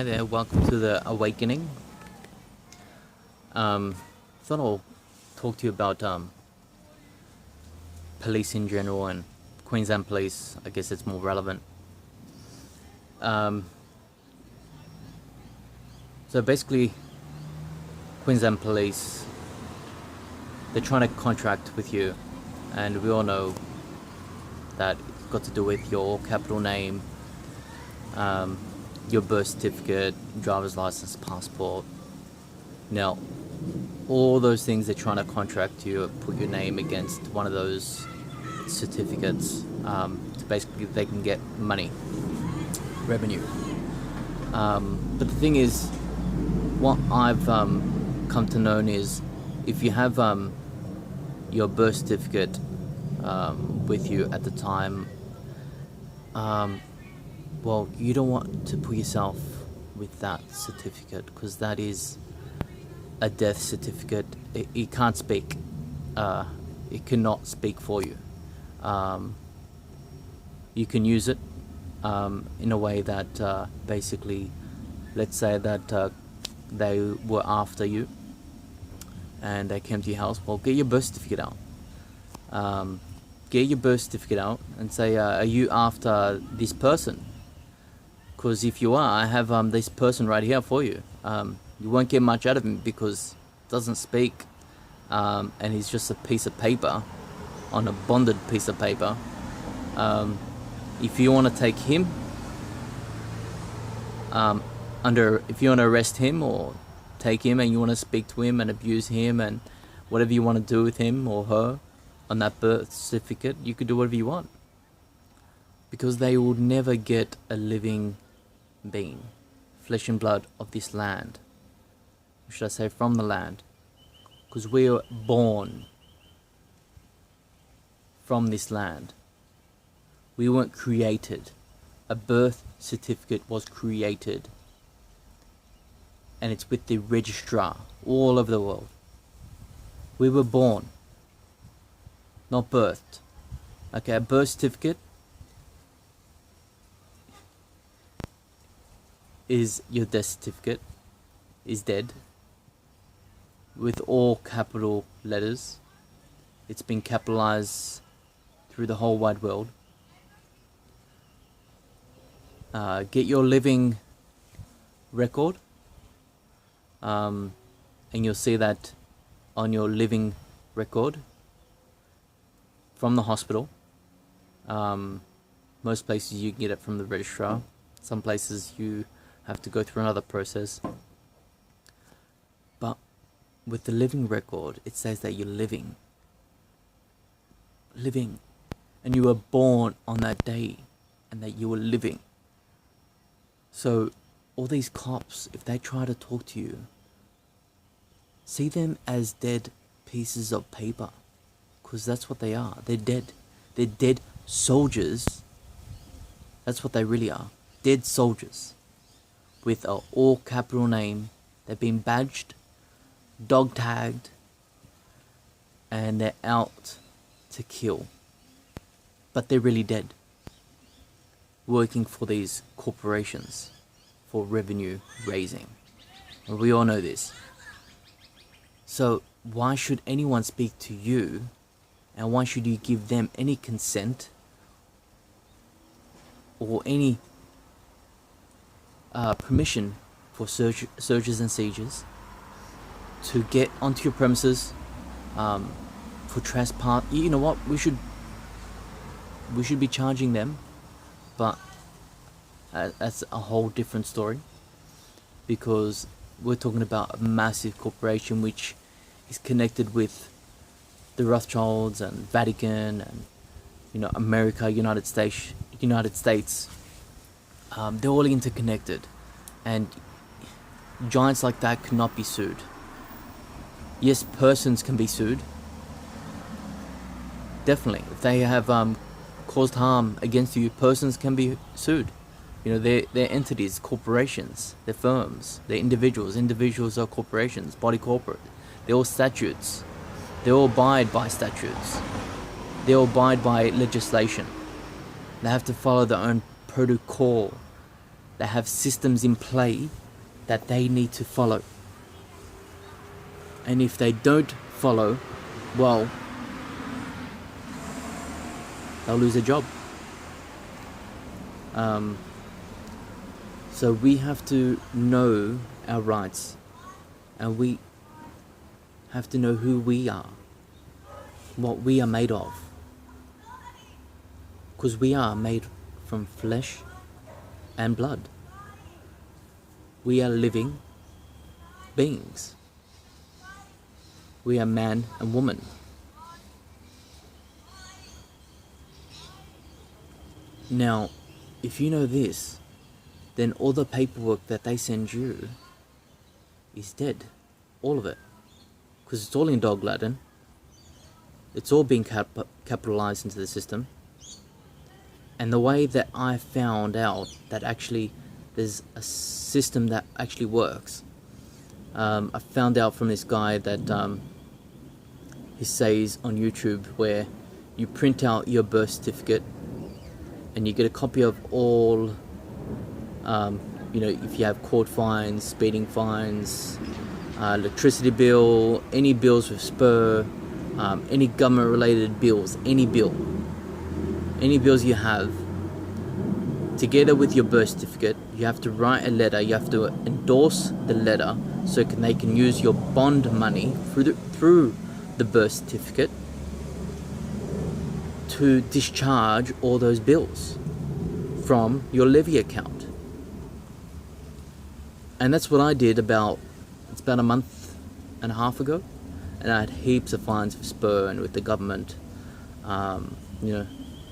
Hi there, welcome to the Awakening. Thought I'll talk to you about police in general and Queensland Police. I guess it's more relevant. So basically, Queensland Police, they're trying to contract with you, and we all know that it's got to do with your capital name, your birth certificate, driver's license, passport. Now, all those things they're trying to contract you, put your name against one of those certificates, so basically they can get money, revenue. But the thing is, what I've come to know is, if you have your birth certificate with you at the time, well, you don't want to put yourself with that certificate, because that is a death certificate. It can't speak. It cannot speak for you. You can use it in a way that basically, let's say that they were after you and they came to your house. Well, get your birth certificate out. Get your birth certificate out and say, are you after this person? Because if you are, I have this person right here for you. You won't get much out of him because he doesn't speak, and he's just a piece of paper, on a bonded piece of paper. If you want to take him, if you want to arrest him or take him and you want to speak to him and abuse him and whatever you want to do with him or her on that birth certificate, you could do whatever you want. Because they will never get a living being, flesh and blood of this land. Or should I say from the land? Because we are born from this land. We weren't created. A birth certificate was created. And it's with the registrar all over the world. We were born, not birthed. Okay, a birth certificate is your death certificate, is dead, with all capital letters. It's been capitalized through the whole wide world. Get your living record, and you'll see that on your living record from the hospital. Most places you can get it from the registrar. Some places you have to go through another process. But with the living record, it says that you're living, and you were born on that day, and that you were living. So all these cops, if they try to talk to you, see them as dead pieces of paper, because that's what they are. They're dead. They're dead soldiers. That's what they really are. Dead soldiers with a all capital name. They've been badged, dog tagged, and they're out to kill. But they're really dead, working for these corporations for revenue raising. And we all know this. So why should anyone speak to you, and why should you give them any consent or any permission for searches and seizures to get onto your premises for trespass? You know what, we should be charging them, but that's a whole different story, because we're talking about a massive corporation which is connected with the Rothschilds and Vatican and America, United States. They're all interconnected, and giants like that cannot be sued. Yes, persons can be sued, definitely. If they have caused harm against you, persons can be sued. They're entities, corporations, they're firms, they're individuals. Individuals are corporations, body corporate. They're all statutes. They all abide by statutes. They all abide by legislation. They have to follow their own protocol They have systems in play that they need to follow. And if they don't follow, well, they'll lose a job. So we have to know our rights, and we have to know who we are, what we are made of, because we are made from flesh and blood. We are living beings. We are man and woman. Now, if you know this, then all the paperwork that they send you is dead. All of it. Because it's all in dog Latin. It's all being capitalized into the system. And the way that I found out that actually there's a system that actually works, I found out from this guy that he says on YouTube, where you print out your birth certificate and you get a copy of all, if you have court fines, speeding fines, electricity bill, any bills with spur, any government related bills, any bills you have, together with your birth certificate, you have to write a letter, you have to endorse the letter so they can use your bond money through the birth certificate to discharge all those bills from your levy account. And that's what I did it's about a month and a half ago, and I had heaps of fines for spur and with the government,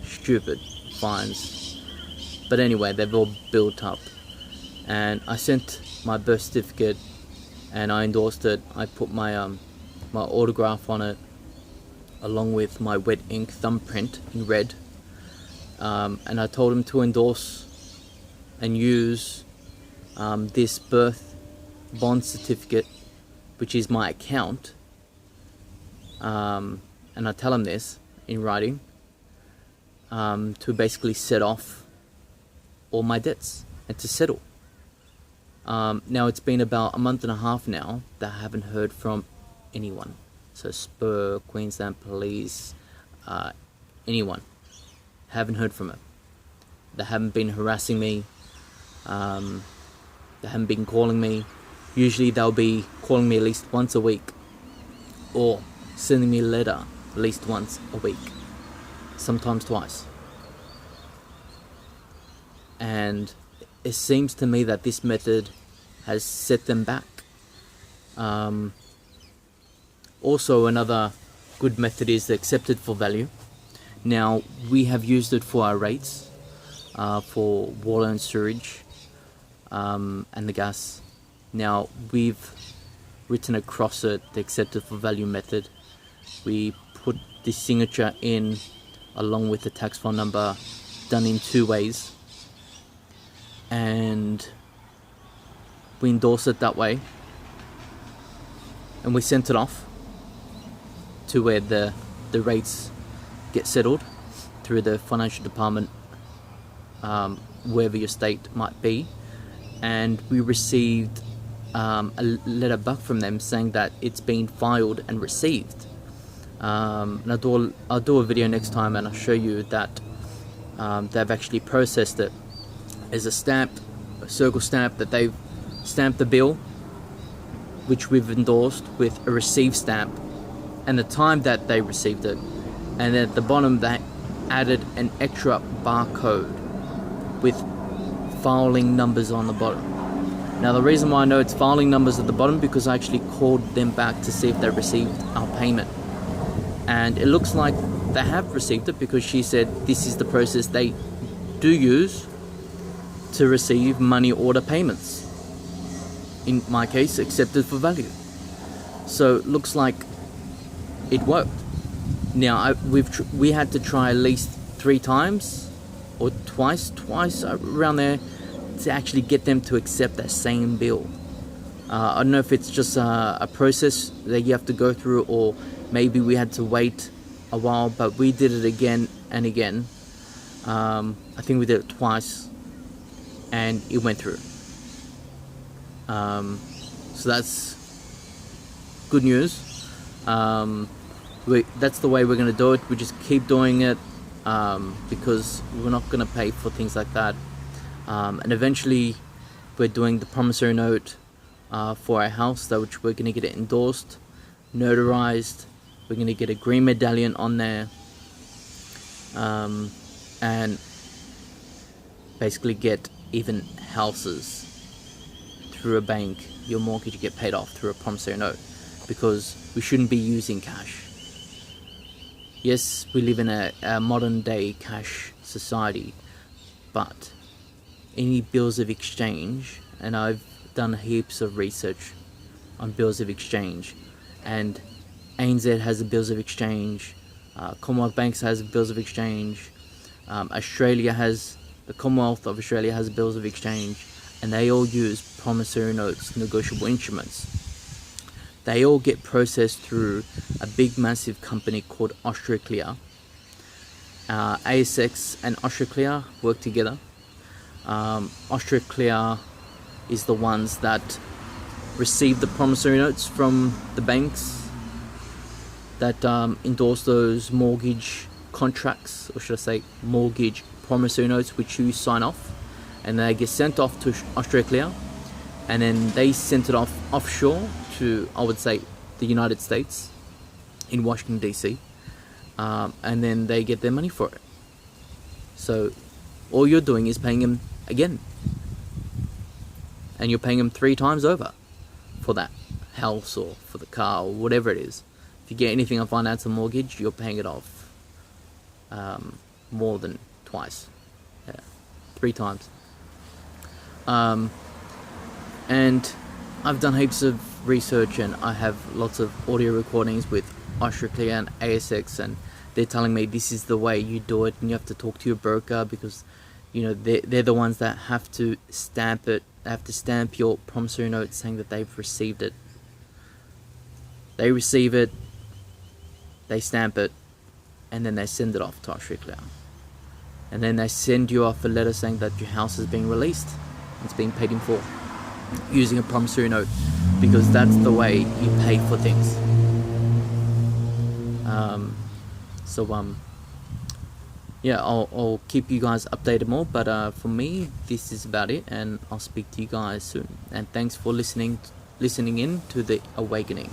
stupid fines. But anyway, they've all built up, and I sent my birth certificate and I endorsed it. I put my my autograph on it, along with my wet ink thumbprint in red, and I told him to endorse and use this birth bond certificate, which is my account, and I tell him this in writing, to basically set off all my debts and to settle. Now it's been about a month and a half now that I haven't heard from anyone. So Spur, Queensland Police, anyone. Haven't heard from them. They haven't been harassing me. They haven't been calling me. Usually they'll be calling me at least once a week, or sending me a letter at least once a week, sometimes twice. And it seems to me that this method has set them back. Also, another good method is the accepted for value. Now, we have used it for our rates, for water and sewage, and the gas. Now, we've written across it the accepted for value method. We put the signature in along with the tax file number, done in 2 ways, and we endorse it that way, and we sent it off to where the rates get settled through the financial department, wherever your state might be, and we received a letter back from them saying that it's been filed and received. And I'll do a video next time and I'll show you that they've actually processed it. There's a circle stamp that they've stamped the bill, which we've endorsed, with a receive stamp and the time that they received it, and then at the bottom they added an extra barcode with filing numbers on the bottom. Now, the reason why I know it's filing numbers at the bottom, because I actually called them back to see if they received our payment, and it looks like they have received it, because she said this is the process they do use to receive money order payments, in my case accepted for value. So it looks like it worked. Now we had to try at least 3 times or twice around there to actually get them to accept that same bill. I don't know if it's just a process that you have to go through, or maybe we had to wait a while, but we did it again and again. I think we did it twice, and it went through. So that's good news. That's the way we're going to do it. We just keep doing it, because we're not going to pay for things like that. And eventually we're doing the promissory note for our house, which we're going to get it endorsed, notarized. We're going to get a green medallion on there, and basically get even houses through a bank. Your mortgage get paid off through a promissory note, because we shouldn't be using cash. Yes, we live in a modern day cash society, but any bills of exchange, and I've done heaps of research on bills of exchange, and ANZ has a bills of exchange, Commonwealth Banks has bills of exchange, the Commonwealth of Australia has bills of exchange, and they all use promissory notes, negotiable instruments. They all get processed through a big massive company called Austraclear. ASX and Austraclear work together. Austraclear is the ones that receive the promissory notes from the banks that endorse those mortgage contracts, or should I say mortgage promissory notes, which you sign off, and they get sent off to Austraclear, and then they sent it off offshore to, I would say, the United States in Washington DC, and then they get their money for it. So all you're doing is paying them again, and you're paying them 3 times over for that house or for the car or whatever it is. If you get anything on finance or mortgage, you're paying it off more than twice, 3 times. And I've done heaps of research, and I have lots of audio recordings with Austraclear and ASX, and they're telling me this is the way you do it, and you have to talk to your broker, because they're the ones that have to stamp it. They have to stamp your promissory note saying that they've received it. They receive it, they stamp it, and then they send it off to Austraclear. And then they send you off a letter saying that your house is being released. It's being paid in full using a promissory note, because that's the way you pay for things. Yeah, I'll keep you guys updated more, but for me, this is about it, and I'll speak to you guys soon. And thanks for listening in to the Awakening.